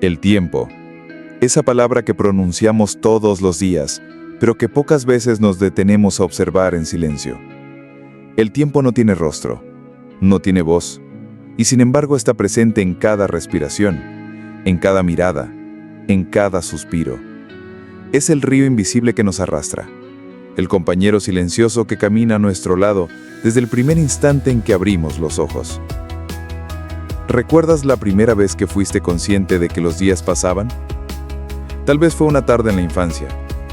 El tiempo. Esa palabra que pronunciamos todos los días, pero que pocas veces nos detenemos a observar en silencio. El tiempo no tiene rostro, no tiene voz, y sin embargo está presente en cada respiración, en cada mirada, en cada suspiro. Es el río invisible que nos arrastra, el compañero silencioso que camina a nuestro lado desde el primer instante en que abrimos los ojos. ¿Recuerdas la primera vez que fuiste consciente de que los días pasaban? Tal vez fue una tarde en la infancia,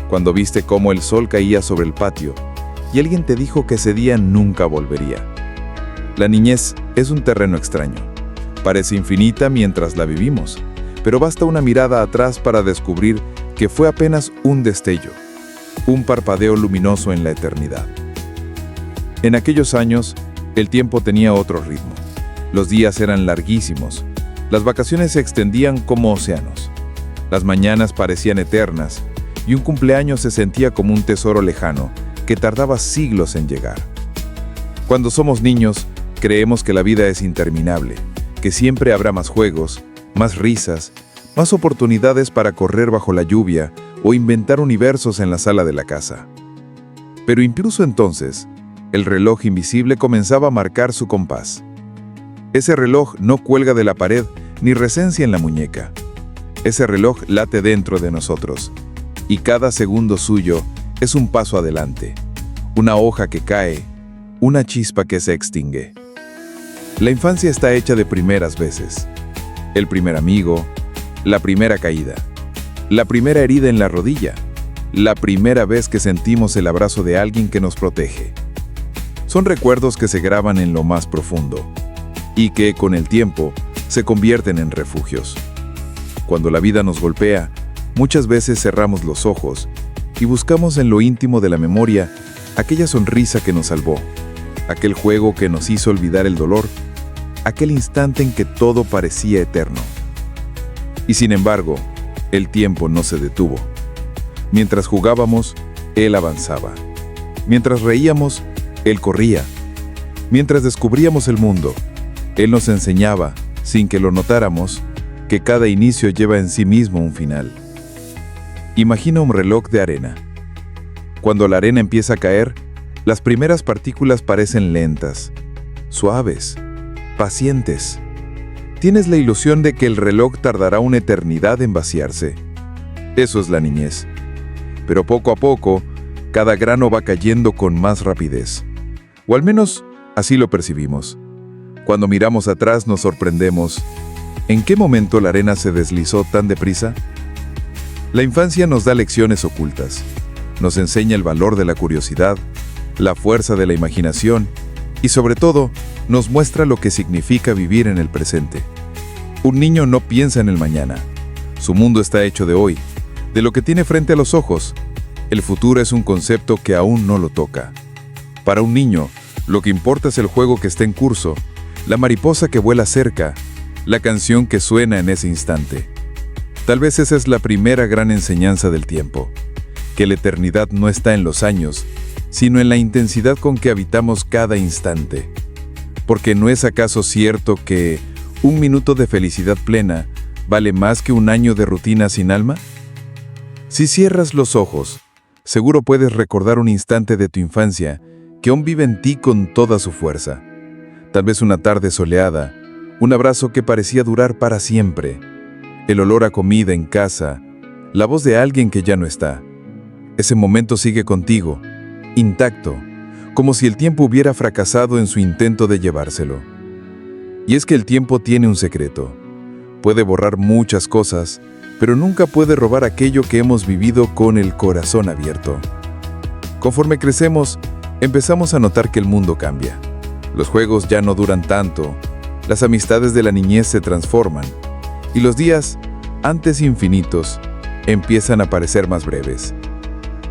cuando viste cómo el sol caía sobre el patio y alguien te dijo que ese día nunca volvería. La niñez es un terreno extraño. Parece infinita mientras la vivimos, pero basta una mirada atrás para descubrir que fue apenas un destello, un parpadeo luminoso en la eternidad. En aquellos años, el tiempo tenía otro ritmo. Los días eran larguísimos, las vacaciones se extendían como océanos, las mañanas parecían eternas y un cumpleaños se sentía como un tesoro lejano que tardaba siglos en llegar. Cuando somos niños, creemos que la vida es interminable, que siempre habrá más juegos, más risas, más oportunidades para correr bajo la lluvia o inventar universos en la sala de la casa. Pero incluso entonces, el reloj invisible comenzaba a marcar su compás. Ese reloj no cuelga de la pared ni resencia en la muñeca. Ese reloj late dentro de nosotros, y cada segundo suyo es un paso adelante, una hoja que cae, una chispa que se extingue. La infancia está hecha de primeras veces. El primer amigo, la primera caída, la primera herida en la rodilla, la primera vez que sentimos el abrazo de alguien que nos protege. Son recuerdos que se graban en lo más profundo y que, con el tiempo, se convierten en refugios. Cuando la vida nos golpea, muchas veces cerramos los ojos y buscamos en lo íntimo de la memoria aquella sonrisa que nos salvó, aquel juego que nos hizo olvidar el dolor, aquel instante en que todo parecía eterno. Y sin embargo, el tiempo no se detuvo. Mientras jugábamos, él avanzaba. Mientras reíamos, él corría. Mientras descubríamos el mundo, él nos enseñaba, sin que lo notáramos, que cada inicio lleva en sí mismo un final. Imagina un reloj de arena. Cuando la arena empieza a caer, las primeras partículas parecen lentas, suaves, pacientes. Tienes la ilusión de que el reloj tardará una eternidad en vaciarse. Eso es la niñez. Pero poco a poco, cada grano va cayendo con más rapidez. O al menos, así lo percibimos. Cuando miramos atrás nos sorprendemos. ¿En qué momento la arena se deslizó tan deprisa? La infancia nos da lecciones ocultas. Nos enseña el valor de la curiosidad, la fuerza de la imaginación y, sobre todo, nos muestra lo que significa vivir en el presente. Un niño no piensa en el mañana. Su mundo está hecho de hoy, de lo que tiene frente a los ojos. El futuro es un concepto que aún no lo toca. Para un niño, lo que importa es el juego que está en curso, la mariposa que vuela cerca, la canción que suena en ese instante. Tal vez esa es la primera gran enseñanza del tiempo, que la eternidad no está en los años, sino en la intensidad con que habitamos cada instante. Porque ¿no es acaso cierto que un minuto de felicidad plena vale más que un año de rutina sin alma? Si cierras los ojos, seguro puedes recordar un instante de tu infancia que aún vive en ti con toda su fuerza. Tal vez una tarde soleada, un abrazo que parecía durar para siempre, el olor a comida en casa, la voz de alguien que ya no está. Ese momento sigue contigo, intacto, como si el tiempo hubiera fracasado en su intento de llevárselo. Y es que el tiempo tiene un secreto. Puede borrar muchas cosas, pero nunca puede robar aquello que hemos vivido con el corazón abierto. Conforme crecemos, empezamos a notar que el mundo cambia. Los juegos ya no duran tanto, las amistades de la niñez se transforman, y los días, antes infinitos, empiezan a parecer más breves.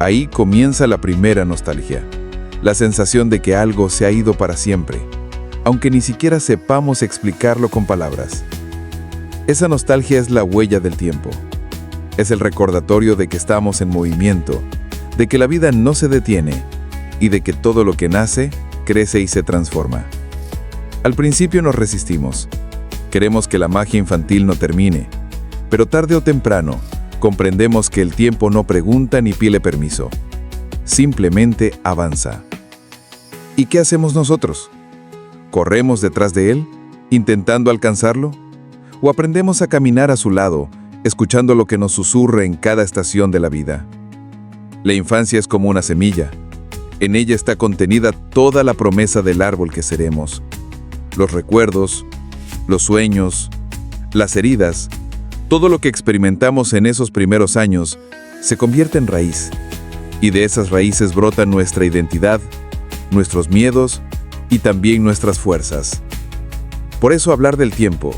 Ahí comienza la primera nostalgia, la sensación de que algo se ha ido para siempre, aunque ni siquiera sepamos explicarlo con palabras. Esa nostalgia es la huella del tiempo. Es el recordatorio de que estamos en movimiento, de que la vida no se detiene y de que todo lo que nace, crece y se transforma. Al principio nos resistimos. Queremos que la magia infantil no termine, Pero tarde o temprano, comprendemos que el tiempo no pregunta ni pide permiso. Simplemente avanza. ¿Y qué hacemos nosotros? ¿Corremos detrás de él, intentando alcanzarlo? ¿O aprendemos a caminar a su lado, escuchando lo que nos susurra en cada estación de la vida? La infancia es como una semilla. En ella está contenida toda la promesa del árbol que seremos. Los recuerdos, los sueños, las heridas, todo lo que experimentamos en esos primeros años se convierte en raíz. Y de esas raíces brota nuestra identidad, nuestros miedos y también nuestras fuerzas. Por eso hablar del tiempo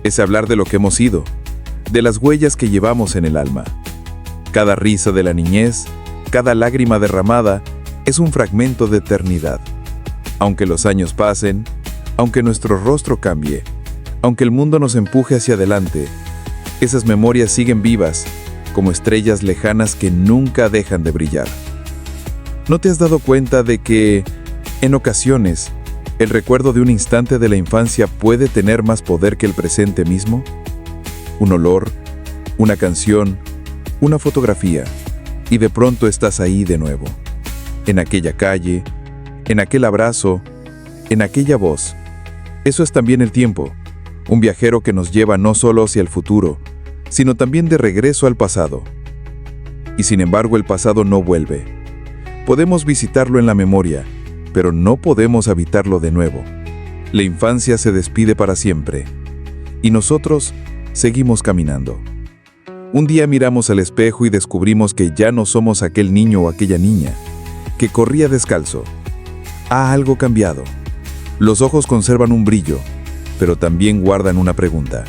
es hablar de lo que hemos sido, de las huellas que llevamos en el alma. Cada risa de la niñez, cada lágrima derramada, es un fragmento de eternidad. Aunque los años pasen, aunque nuestro rostro cambie, aunque el mundo nos empuje hacia adelante, esas memorias siguen vivas, como estrellas lejanas que nunca dejan de brillar. ¿No te has dado cuenta de que, en ocasiones, el recuerdo de un instante de la infancia puede tener más poder que el presente mismo? Un olor, una canción, una fotografía, y de pronto estás ahí de nuevo. En aquella calle, en aquel abrazo, en aquella voz. Eso es también el tiempo, un viajero que nos lleva no solo hacia el futuro, sino también de regreso al pasado. Y sin embargo el pasado no vuelve. Podemos visitarlo en la memoria, pero no podemos habitarlo de nuevo. La infancia se despide para siempre, y nosotros seguimos caminando. Un día miramos al espejo y descubrimos que ya no somos aquel niño o aquella niña que corría descalzo. Ha algo cambiado. Los ojos conservan un brillo, pero también guardan una pregunta.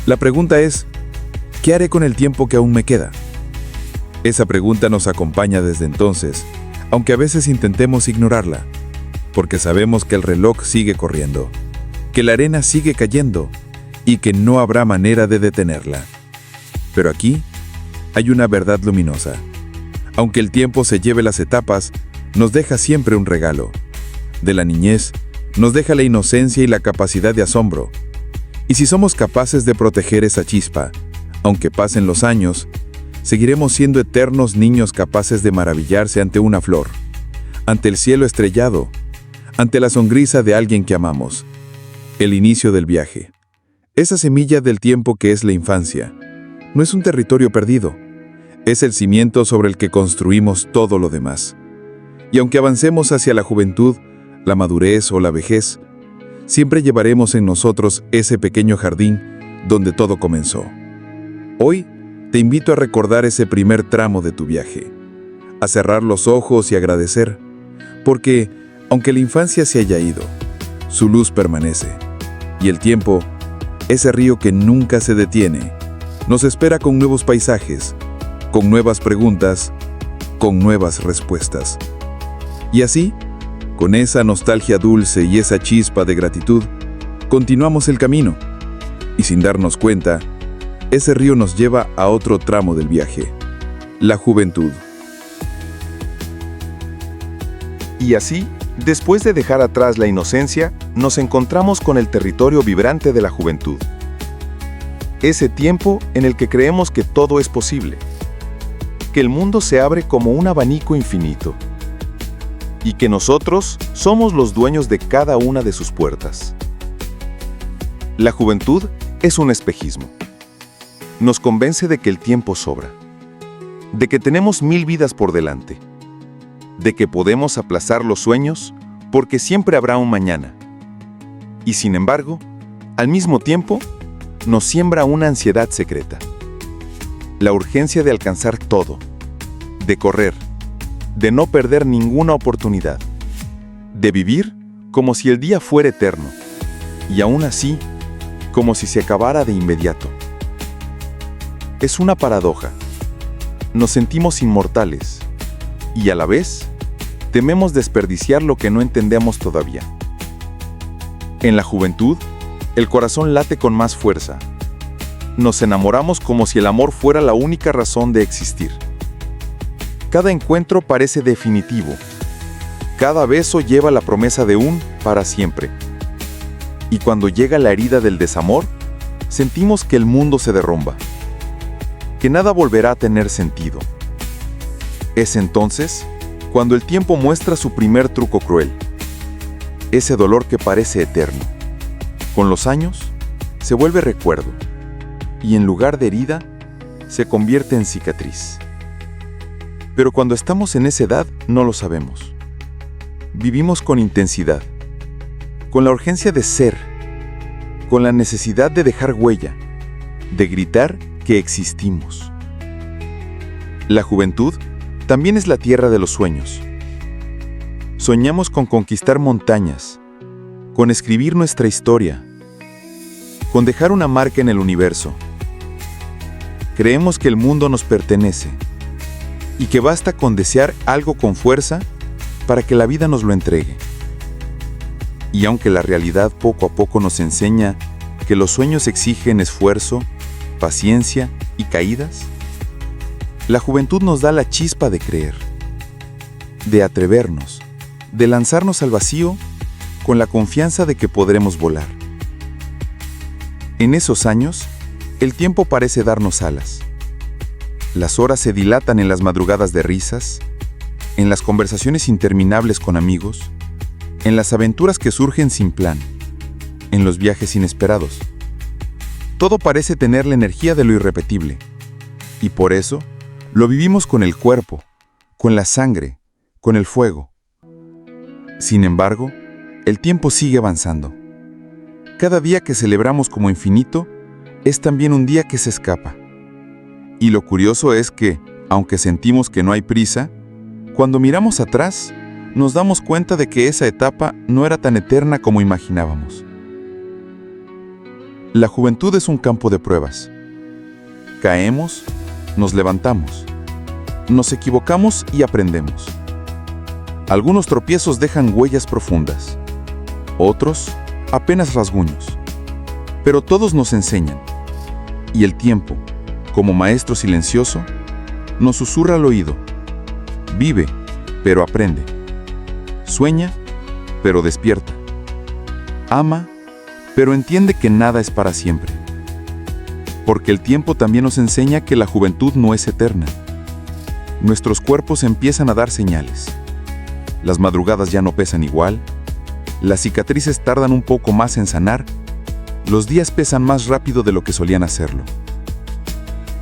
La pregunta es, ¿qué haré con el tiempo que aún me queda? Esa pregunta nos acompaña desde entonces, aunque a veces intentemos ignorarla, porque sabemos que el reloj sigue corriendo, que la arena sigue cayendo y que no habrá manera de detenerla. Pero aquí hay una verdad luminosa. Aunque el tiempo se lleve las etapas, nos deja siempre un regalo. De la niñez, nos deja la inocencia y la capacidad de asombro. Y si somos capaces de proteger esa chispa, aunque pasen los años, seguiremos siendo eternos niños capaces de maravillarse ante una flor, ante el cielo estrellado, ante la sonrisa de alguien que amamos. El inicio del viaje. Esa semilla del tiempo que es la infancia, no es un territorio perdido. Es el cimiento sobre el que construimos todo lo demás. Y aunque avancemos hacia la juventud, la madurez o la vejez, siempre llevaremos en nosotros ese pequeño jardín donde todo comenzó. Hoy te invito a recordar ese primer tramo de tu viaje, a cerrar los ojos y agradecer, porque, aunque la infancia se haya ido, su luz permanece, y el tiempo, ese río que nunca se detiene, nos espera con nuevos paisajes, con nuevas preguntas, con nuevas respuestas. Y así, con esa nostalgia dulce y esa chispa de gratitud, continuamos el camino. Y sin darnos cuenta, ese río nos lleva a otro tramo del viaje, la juventud. Y así, después de dejar atrás la inocencia, nos encontramos con el territorio vibrante de la juventud. Ese tiempo en el que creemos que todo es posible, que el mundo se abre como un abanico infinito y que nosotros somos los dueños de cada una de sus puertas. La juventud es un espejismo. Nos convence de que el tiempo sobra, de que tenemos 1000 vidas por delante, de que podemos aplazar los sueños porque siempre habrá un mañana. Y sin embargo, al mismo tiempo, nos siembra una ansiedad secreta. La urgencia de alcanzar todo, de correr, de no perder ninguna oportunidad, de vivir como si el día fuera eterno, y aún así, como si se acabara de inmediato. Es una paradoja. Nos sentimos inmortales, y a la vez, tememos desperdiciar lo que no entendemos todavía. En la juventud, el corazón late con más fuerza. Nos enamoramos como si el amor fuera la única razón de existir. Cada encuentro parece definitivo. Cada beso lleva la promesa de un para siempre. Y cuando llega la herida del desamor, sentimos que el mundo se derrumba, que nada volverá a tener sentido. Es entonces cuando el tiempo muestra su primer truco cruel, ese dolor que parece eterno. Con los años, se vuelve recuerdo, y en lugar de herida, se convierte en cicatriz. Pero cuando estamos en esa edad, no lo sabemos. Vivimos con intensidad, con la urgencia de ser, con la necesidad de dejar huella, de gritar que existimos. La juventud también es la tierra de los sueños. Soñamos con conquistar montañas, con escribir nuestra historia, con dejar una marca en el universo. Creemos que el mundo nos pertenece y que basta con desear algo con fuerza para que la vida nos lo entregue. Y aunque la realidad poco a poco nos enseña que los sueños exigen esfuerzo, paciencia y caídas, la juventud nos da la chispa de creer, de atrevernos, de lanzarnos al vacío con la confianza de que podremos volar. En esos años, el tiempo parece darnos alas. Las horas se dilatan en las madrugadas de risas, en las conversaciones interminables con amigos, en las aventuras que surgen sin plan, en los viajes inesperados. Todo parece tener la energía de lo irrepetible, y por eso lo vivimos con el cuerpo, con la sangre, con el fuego. Sin embargo, el tiempo sigue avanzando. Cada día que celebramos como infinito es también un día que se escapa. Y lo curioso es que, aunque sentimos que no hay prisa, cuando miramos atrás, nos damos cuenta de que esa etapa no era tan eterna como imaginábamos. La juventud es un campo de pruebas. Caemos, nos levantamos, nos equivocamos y aprendemos. Algunos tropiezos dejan huellas profundas, otros apenas rasguños, pero todos nos enseñan, y el tiempo, como maestro silencioso, nos susurra al oído: vive, pero aprende; sueña, pero despierta; ama, pero entiende que nada es para siempre. Porque el tiempo también nos enseña que la juventud no es eterna. Nuestros cuerpos empiezan a dar señales. Las madrugadas ya no pesan igual, las cicatrices tardan un poco más en sanar, los días pesan más rápido de lo que solían hacerlo.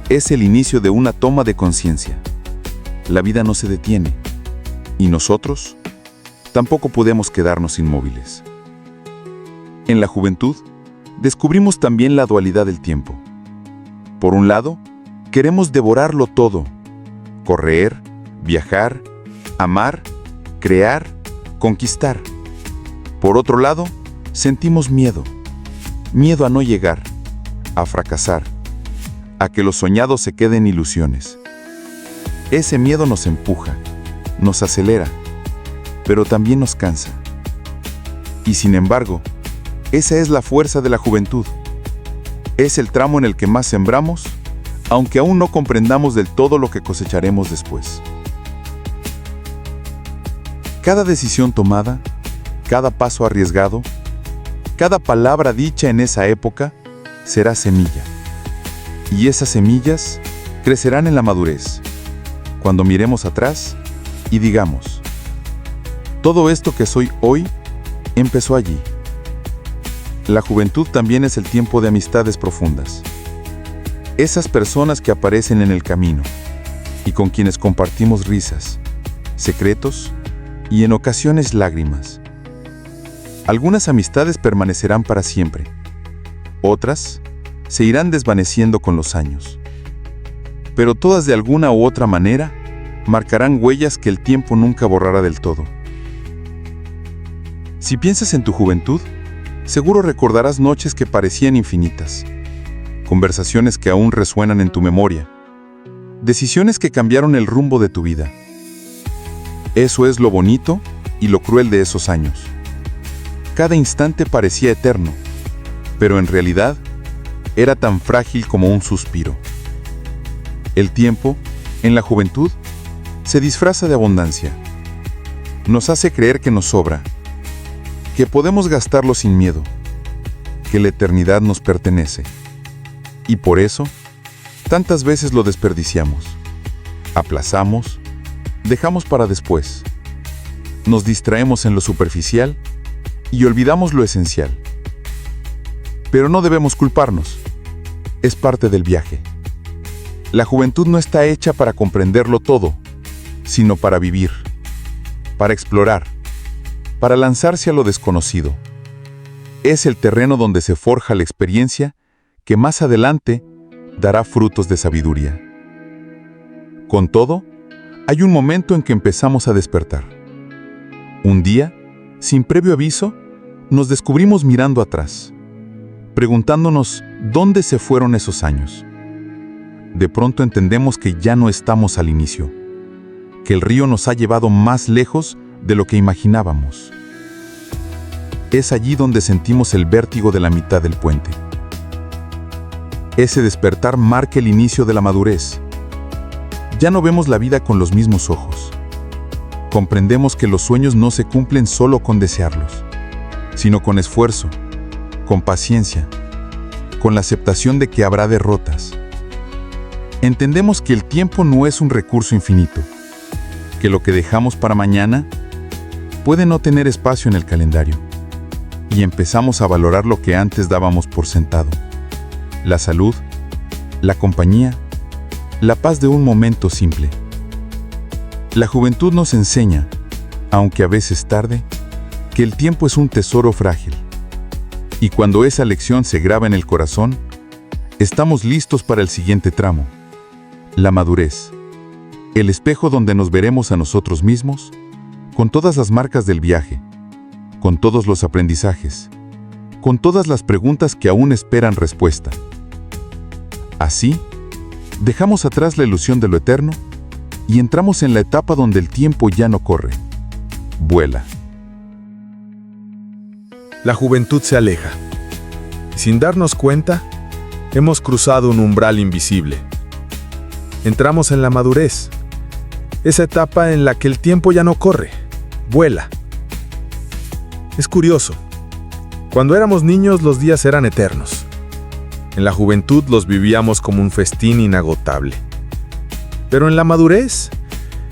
Es el inicio de una toma de conciencia. La vida no se detiene, y nosotros tampoco podemos quedarnos inmóviles. En la juventud, descubrimos también la dualidad del tiempo. Por un lado, queremos devorarlo todo: correr, viajar, amar, crear, conquistar. Por otro lado, sentimos miedo a no llegar, a fracasar, a que lo soñado se quede en ilusiones. Ese miedo nos empuja, nos acelera, pero también nos cansa. Y sin embargo, esa es la fuerza de la juventud. Es el tramo en el que más sembramos, aunque aún no comprendamos del todo lo que cosecharemos después. Cada decisión tomada, cada paso arriesgado, cada palabra dicha en esa época será semilla. Y esas semillas crecerán en la madurez, cuando miremos atrás y digamos: todo esto que soy hoy empezó allí. La juventud también es el tiempo de amistades profundas. Esas personas que aparecen en el camino y con quienes compartimos risas, secretos y en ocasiones lágrimas. Algunas amistades permanecerán para siempre, otras se irán desvaneciendo con los años. Pero todas de alguna u otra manera marcarán huellas que el tiempo nunca borrará del todo. Si piensas en tu juventud, seguro recordarás noches que parecían infinitas, conversaciones que aún resuenan en tu memoria, decisiones que cambiaron el rumbo de tu vida. Eso es lo bonito y lo cruel de esos años. Cada instante parecía eterno, pero en realidad era tan frágil como un suspiro. El tiempo, en la juventud, se disfraza de abundancia. Nos hace creer que nos sobra, que podemos gastarlo sin miedo, que la eternidad nos pertenece. Y por eso, tantas veces lo desperdiciamos. Aplazamos, dejamos para después. Nos distraemos en lo superficial y olvidamos lo esencial. Pero no debemos culparnos. Es parte del viaje. La juventud no está hecha para comprenderlo todo, sino para vivir, para explorar, para lanzarse a lo desconocido. Es el terreno donde se forja la experiencia que más adelante dará frutos de sabiduría. Con todo, hay un momento en que empezamos a despertar. Un día, sin previo aviso, nos descubrimos mirando atrás, preguntándonos dónde se fueron esos años. De pronto entendemos que ya no estamos al inicio, que el río nos ha llevado más lejos de lo que imaginábamos. Es allí donde sentimos el vértigo de la mitad del puente. Ese despertar marca el inicio de la madurez. Ya no vemos la vida con los mismos ojos. Comprendemos que los sueños no se cumplen solo con desearlos, sino con esfuerzo, con paciencia, con la aceptación de que habrá derrotas. Entendemos que el tiempo no es un recurso infinito, que lo que dejamos para mañana puede no tener espacio en el calendario, y empezamos a valorar lo que antes dábamos por sentado: la salud, la compañía, la paz de un momento simple. La juventud nos enseña, aunque a veces tarde, que el tiempo es un tesoro frágil. Y cuando esa lección se graba en el corazón, estamos listos para el siguiente tramo: la madurez, el espejo donde nos veremos a nosotros mismos, con todas las marcas del viaje, con todos los aprendizajes, con todas las preguntas que aún esperan respuesta. Así, dejamos atrás la ilusión de lo eterno y entramos en la etapa donde el tiempo ya no corre, vuela. La juventud se aleja. Y sin darnos cuenta, hemos cruzado un umbral invisible. Entramos en la madurez, esa etapa en la que el tiempo ya no corre, vuela. Es curioso. Cuando éramos niños los días eran eternos. En la juventud los vivíamos como un festín inagotable. Pero en la madurez,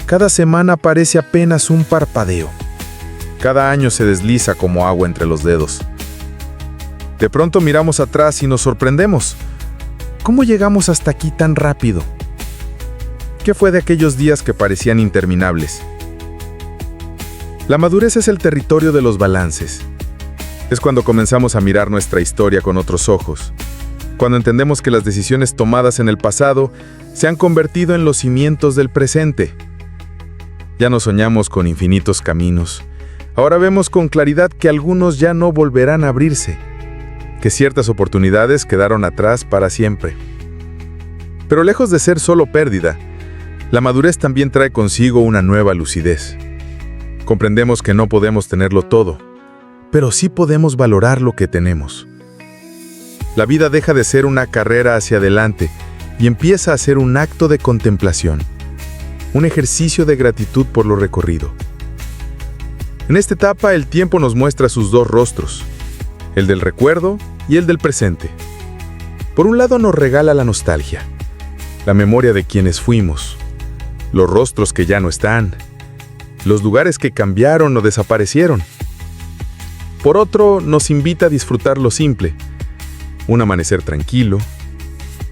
cada semana parece apenas un parpadeo. Cada año se desliza como agua entre los dedos. De pronto miramos atrás y nos sorprendemos. ¿Cómo llegamos hasta aquí tan rápido? ¿Qué fue de aquellos días que parecían interminables? La madurez es el territorio de los balances. Es cuando comenzamos a mirar nuestra historia con otros ojos. Cuando entendemos que las decisiones tomadas en el pasado se han convertido en los cimientos del presente. Ya no soñamos con infinitos caminos. Ahora vemos con claridad que algunos ya no volverán a abrirse, que ciertas oportunidades quedaron atrás para siempre. Pero lejos de ser solo pérdida, la madurez también trae consigo una nueva lucidez. Comprendemos que no podemos tenerlo todo, pero sí podemos valorar lo que tenemos. La vida deja de ser una carrera hacia adelante y empieza a ser un acto de contemplación, un ejercicio de gratitud por lo recorrido. En esta etapa el tiempo nos muestra sus dos rostros, el del recuerdo y el del presente. Por un lado nos regala la nostalgia, la memoria de quienes fuimos, los rostros que ya no están, los lugares que cambiaron o desaparecieron. Por otro, nos invita a disfrutar lo simple, un amanecer tranquilo,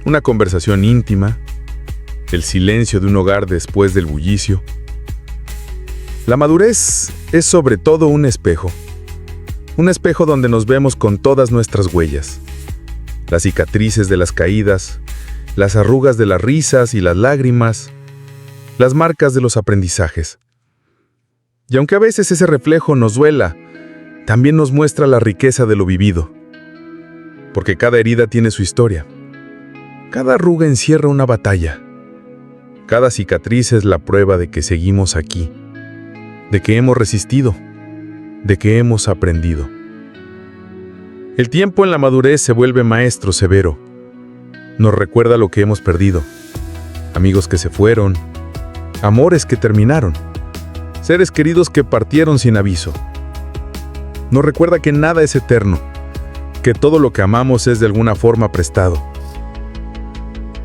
una conversación íntima, el silencio de un hogar después del bullicio. La madurez es sobre todo un espejo donde nos vemos con todas nuestras huellas, las cicatrices de las caídas, las arrugas de las risas y las lágrimas, las marcas de los aprendizajes. Y aunque a veces ese reflejo nos duela, también nos muestra la riqueza de lo vivido, porque cada herida tiene su historia. Cada arruga encierra una batalla. Cada cicatriz es la prueba de que seguimos aquí, de que hemos resistido, de que hemos aprendido. El tiempo en la madurez se vuelve maestro severo. Nos recuerda lo que hemos perdido, amigos que se fueron, amores que terminaron, seres queridos que partieron sin aviso. Nos recuerda que nada es eterno, que todo lo que amamos es de alguna forma prestado,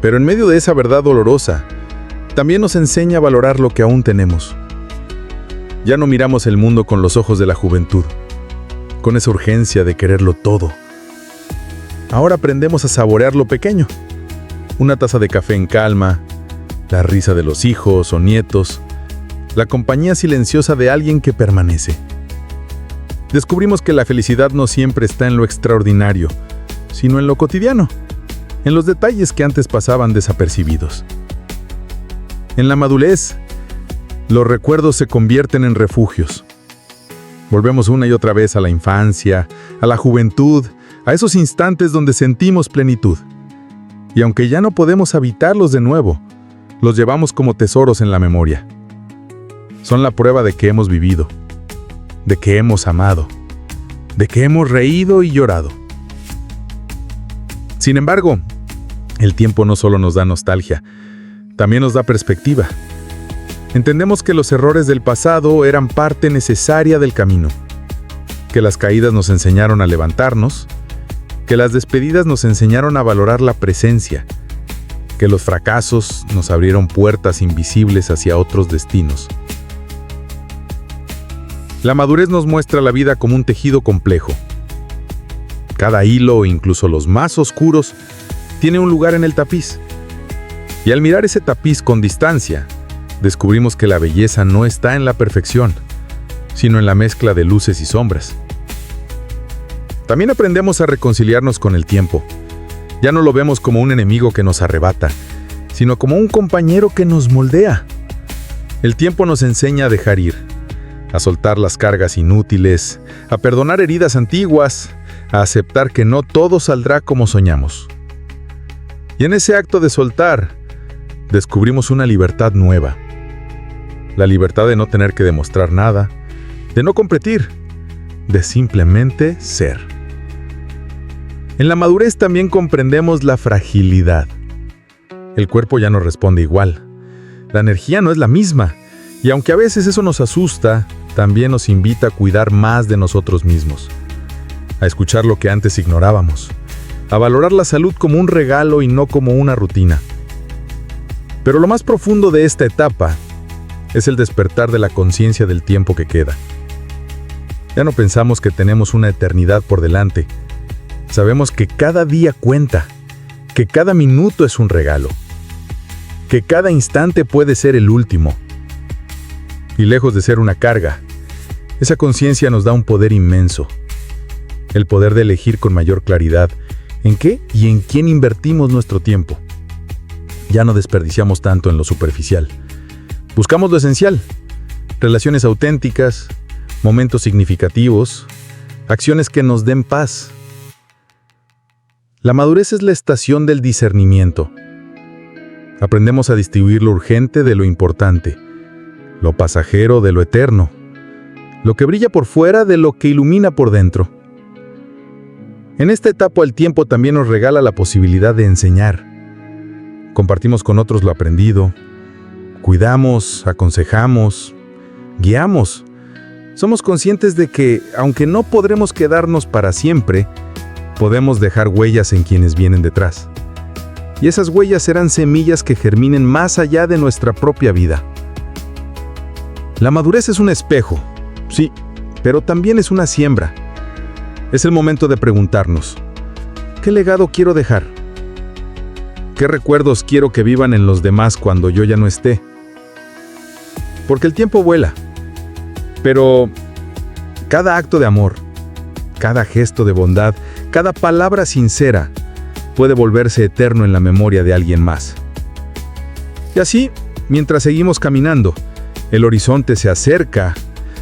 Pero en medio de esa verdad dolorosa, también nos enseña a valorar lo que aún tenemos. Ya no miramos el mundo con los ojos de la juventud, con esa urgencia de quererlo todo. Ahora aprendemos a saborear lo pequeño. Una taza de café en calma, la risa de los hijos o nietos, la compañía silenciosa de alguien que permanece. Descubrimos que la felicidad no siempre está en lo extraordinario, sino en lo cotidiano, en los detalles que antes pasaban desapercibidos. En la madurez, los recuerdos se convierten en refugios. Volvemos una y otra vez a la infancia, a la juventud, a esos instantes donde sentimos plenitud. Y aunque ya no podemos habitarlos de nuevo, los llevamos como tesoros en la memoria. Son la prueba de que hemos vivido, de que hemos amado, de que hemos reído y llorado. Sin embargo, el tiempo no solo nos da nostalgia, también nos da perspectiva. Entendemos que los errores del pasado eran parte necesaria del camino, que las caídas nos enseñaron a levantarnos, que las despedidas nos enseñaron a valorar la presencia, que los fracasos nos abrieron puertas invisibles hacia otros destinos. La madurez nos muestra la vida como un tejido complejo. Cada hilo, incluso los más oscuros, tiene un lugar en el tapiz. Y al mirar ese tapiz con distancia, descubrimos que la belleza no está en la perfección, sino en la mezcla de luces y sombras. También aprendemos a reconciliarnos con el tiempo. Ya no lo vemos como un enemigo que nos arrebata, sino como un compañero que nos moldea. El tiempo nos enseña a dejar ir, a soltar las cargas inútiles, a perdonar heridas antiguas, a aceptar que no todo saldrá como soñamos. Y en ese acto de soltar, descubrimos una libertad nueva. La libertad de no tener que demostrar nada, de no competir, de simplemente ser. En la madurez también comprendemos la fragilidad. El cuerpo ya no responde igual. La energía no es la misma. Y aunque a veces eso nos asusta, también nos invita a cuidar más de nosotros mismos, a escuchar lo que antes ignorábamos, a valorar la salud como un regalo y no como una rutina. Pero lo más profundo de esta etapa es el despertar de la conciencia del tiempo que queda. Ya no pensamos que tenemos una eternidad por delante. Sabemos que cada día cuenta, que cada minuto es un regalo, que cada instante puede ser el último. Y lejos de ser una carga, esa conciencia nos da un poder inmenso. El poder de elegir con mayor claridad en qué y en quién invertimos nuestro tiempo. Ya no desperdiciamos tanto en lo superficial. Buscamos lo esencial: relaciones auténticas, momentos significativos, acciones que nos den paz. La madurez es la estación del discernimiento. Aprendemos a distinguir lo urgente de lo importante, lo pasajero de lo eterno, lo que brilla por fuera de lo que ilumina por dentro. En esta etapa el tiempo también nos regala la posibilidad de enseñar. Compartimos con otros lo aprendido, cuidamos, aconsejamos, guiamos. Somos conscientes de que, aunque no podremos quedarnos para siempre, podemos dejar huellas en quienes vienen detrás. Y esas huellas serán semillas que germinen más allá de nuestra propia vida. La madurez es un espejo, sí, pero también es una siembra. Es el momento de preguntarnos: ¿qué legado quiero dejar? ¿Qué recuerdos quiero que vivan en los demás cuando yo ya no esté? Porque el tiempo vuela, pero cada acto de amor, cada gesto de bondad, cada palabra sincera puede volverse eterno en la memoria de alguien más. Y así, mientras seguimos caminando, el horizonte se acerca,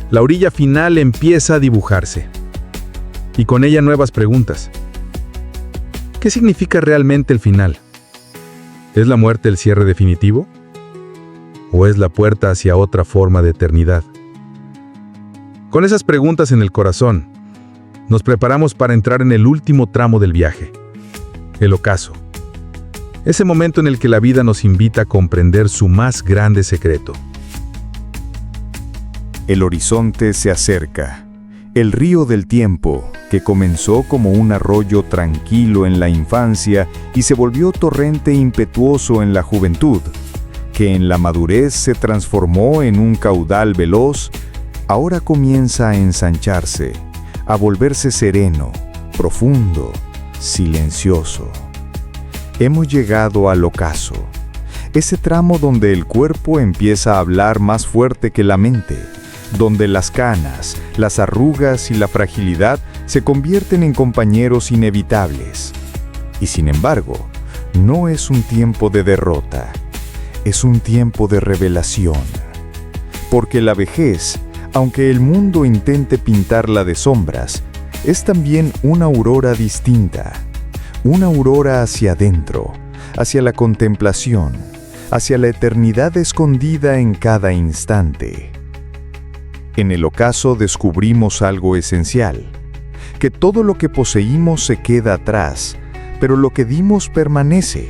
la orilla final empieza a dibujarse. Y con ella nuevas preguntas. ¿Qué significa realmente el final? ¿Es la muerte el cierre definitivo? ¿O es la puerta hacia otra forma de eternidad? Con esas preguntas en el corazón, nos preparamos para entrar en el último tramo del viaje, el ocaso. Ese momento en el que la vida nos invita a comprender su más grande secreto. El horizonte se acerca. El río del tiempo, que comenzó como un arroyo tranquilo en la infancia y se volvió torrente impetuoso en la juventud, que en la madurez se transformó en un caudal veloz, ahora comienza a ensancharse, a volverse sereno, profundo, silencioso. Hemos llegado al ocaso, ese tramo donde el cuerpo empieza a hablar más fuerte que la mente, donde las canas, las arrugas y la fragilidad se convierten en compañeros inevitables. Y sin embargo, no es un tiempo de derrota, es un tiempo de revelación. Porque la vejez, aunque el mundo intente pintarla de sombras, es también una aurora distinta, una aurora hacia adentro, hacia la contemplación, hacia la eternidad escondida en cada instante. En el ocaso descubrimos algo esencial, que todo lo que poseímos se queda atrás, pero lo que dimos permanece.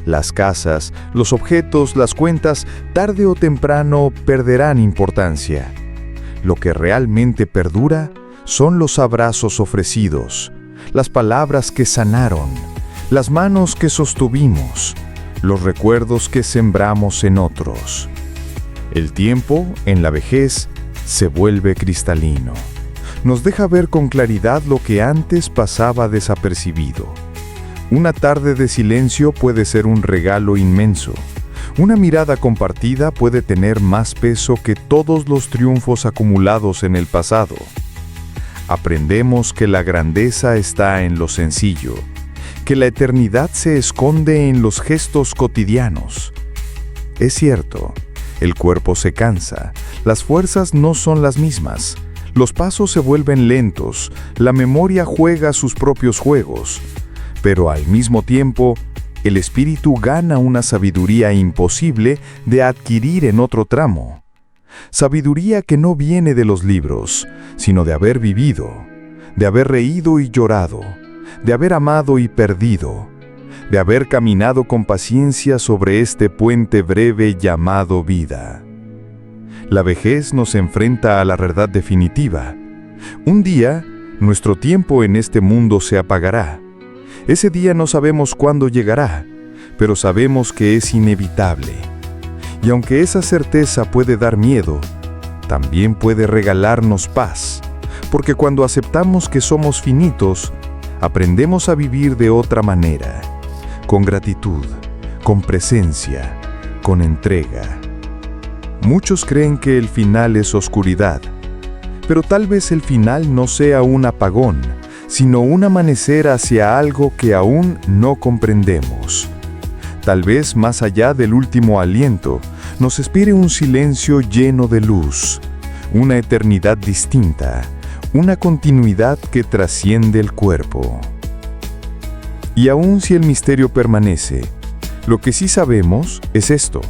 Las casas, los objetos, las cuentas, tarde o temprano perderán importancia. Lo que realmente perdura son los abrazos ofrecidos, las palabras que sanaron, las manos que sostuvimos, los recuerdos que sembramos en otros. El tiempo, en la vejez, se vuelve cristalino. Nos deja ver con claridad lo que antes pasaba desapercibido. Una tarde de silencio puede ser un regalo inmenso. Una mirada compartida puede tener más peso que todos los triunfos acumulados en el pasado. Aprendemos que la grandeza está en lo sencillo, que la eternidad se esconde en los gestos cotidianos. Es cierto, el cuerpo se cansa, las fuerzas no son las mismas, los pasos se vuelven lentos, la memoria juega sus propios juegos, pero al mismo tiempo, el espíritu gana una sabiduría imposible de adquirir en otro tramo. Sabiduría que no viene de los libros, sino de haber vivido, de haber reído y llorado, de haber amado y perdido, de haber caminado con paciencia sobre este puente breve llamado vida. La vejez nos enfrenta a la verdad definitiva. Un día, nuestro tiempo en este mundo se apagará. Ese día no sabemos cuándo llegará, pero sabemos que es inevitable. Y aunque esa certeza puede dar miedo, también puede regalarnos paz, porque cuando aceptamos que somos finitos, aprendemos a vivir de otra manera, con gratitud, con presencia, con entrega. Muchos creen que el final es oscuridad, pero tal vez el final no sea un apagón, sino un amanecer hacia algo que aún no comprendemos. Tal vez más allá del último aliento, nos espere un silencio lleno de luz, una eternidad distinta, una continuidad que trasciende el cuerpo. Y aun si el misterio permanece, lo que sí sabemos es esto: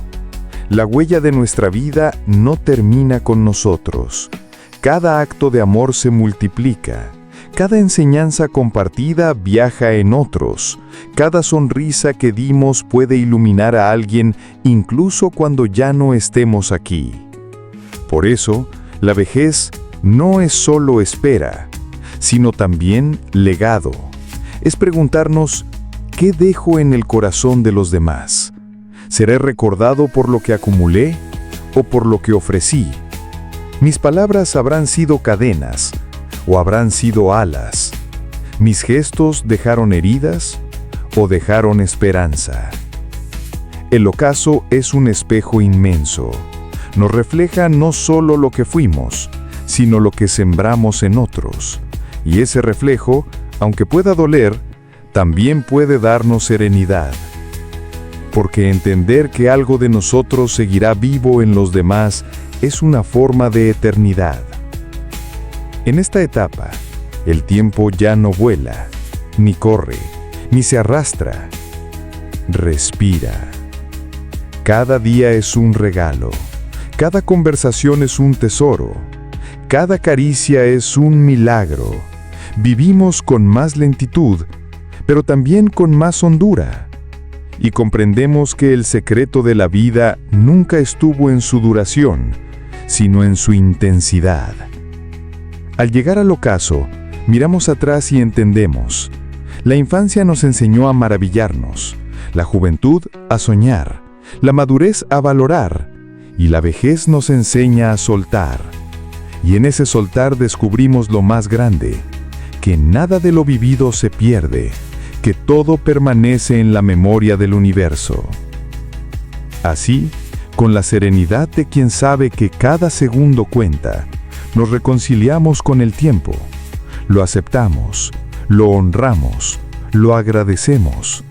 la huella de nuestra vida no termina con nosotros. Cada acto de amor se multiplica. Cada enseñanza compartida viaja en otros. Cada sonrisa que dimos puede iluminar a alguien incluso cuando ya no estemos aquí. Por eso, la vejez no es solo espera, sino también legado. Es preguntarnos, ¿qué dejo en el corazón de los demás? ¿Seré recordado por lo que acumulé o por lo que ofrecí? Mis palabras habrán sido cadenas o habrán sido alas. Mis gestos dejaron heridas o dejaron esperanza. El ocaso es un espejo inmenso. Nos refleja no solo lo que fuimos, sino lo que sembramos en otros. Y ese reflejo, aunque pueda doler, también puede darnos serenidad. Porque entender que algo de nosotros seguirá vivo en los demás es una forma de eternidad. En esta etapa, el tiempo ya no vuela, ni corre, ni se arrastra. Respira. Cada día es un regalo. Cada conversación es un tesoro. Cada caricia es un milagro. Vivimos con más lentitud, pero también con más hondura. Y comprendemos que el secreto de la vida nunca estuvo en su duración, sino en su intensidad. Al llegar al ocaso, miramos atrás y entendemos. La infancia nos enseñó a maravillarnos, la juventud a soñar, la madurez a valorar, y la vejez nos enseña a soltar. Y en ese soltar descubrimos lo más grande, que nada de lo vivido se pierde, que todo permanece en la memoria del universo. Así, con la serenidad de quien sabe que cada segundo cuenta, nos reconciliamos con el tiempo, lo aceptamos, lo honramos, lo agradecemos,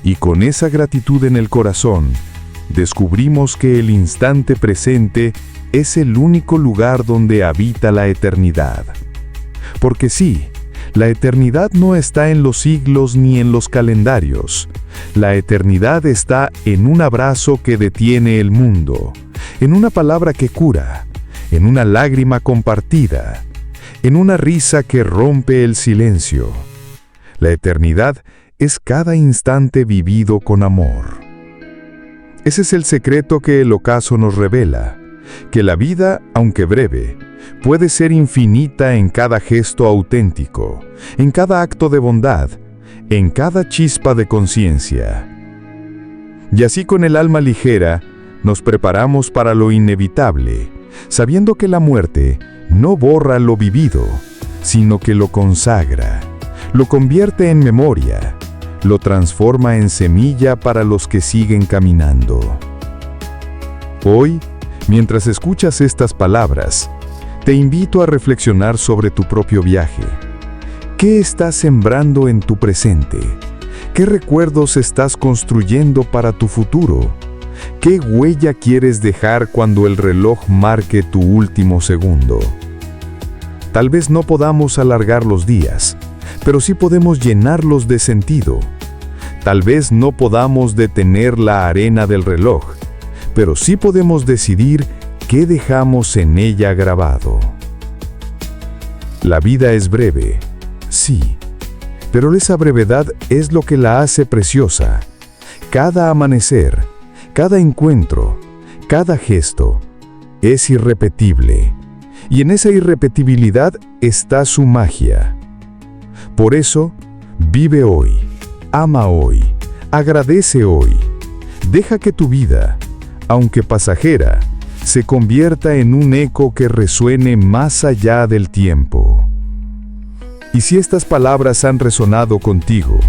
y con esa gratitud en el corazón, descubrimos que el instante presente es el único lugar donde habita la eternidad. Porque sí, la eternidad no está en los siglos ni en los calendarios. La eternidad está en un abrazo que detiene el mundo, en una palabra que cura, en una lágrima compartida, en una risa que rompe el silencio. La eternidad es cada instante vivido con amor. Ese es el secreto que el ocaso nos revela, que la vida, aunque breve, puede ser infinita en cada gesto auténtico, en cada acto de bondad, en cada chispa de conciencia. Y así con el alma ligera, nos preparamos para lo inevitable, sabiendo que la muerte no borra lo vivido, sino que lo consagra, lo convierte en memoria, lo transforma en semilla para los que siguen caminando. Hoy, mientras escuchas estas palabras, te invito a reflexionar sobre tu propio viaje. ¿Qué estás sembrando en tu presente? ¿Qué recuerdos estás construyendo para tu futuro? ¿Qué huella quieres dejar cuando el reloj marque tu último segundo? Tal vez no podamos alargar los días, pero sí podemos llenarlos de sentido. Tal vez no podamos detener la arena del reloj, pero sí podemos decidir qué dejamos en ella grabado. La vida es breve, sí, pero esa brevedad es lo que la hace preciosa. Cada amanecer, cada encuentro, cada gesto es irrepetible, y en esa irrepetibilidad está su magia. Por eso, vive hoy, ama hoy, agradece hoy. Deja que tu vida, aunque pasajera, se convierta en un eco que resuene más allá del tiempo. Y si estas palabras han resonado contigo,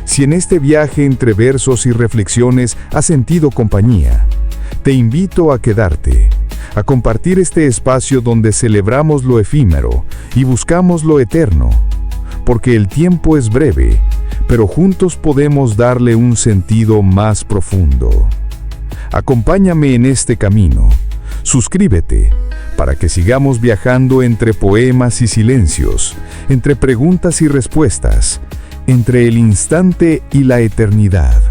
si en este viaje entre versos y reflexiones has sentido compañía, te invito a quedarte, a compartir este espacio donde celebramos lo efímero y buscamos lo eterno, porque el tiempo es breve, pero juntos podemos darle un sentido más profundo. Acompáñame en este camino. Suscríbete para que sigamos viajando entre poemas y silencios, entre preguntas y respuestas, entre el instante y la eternidad.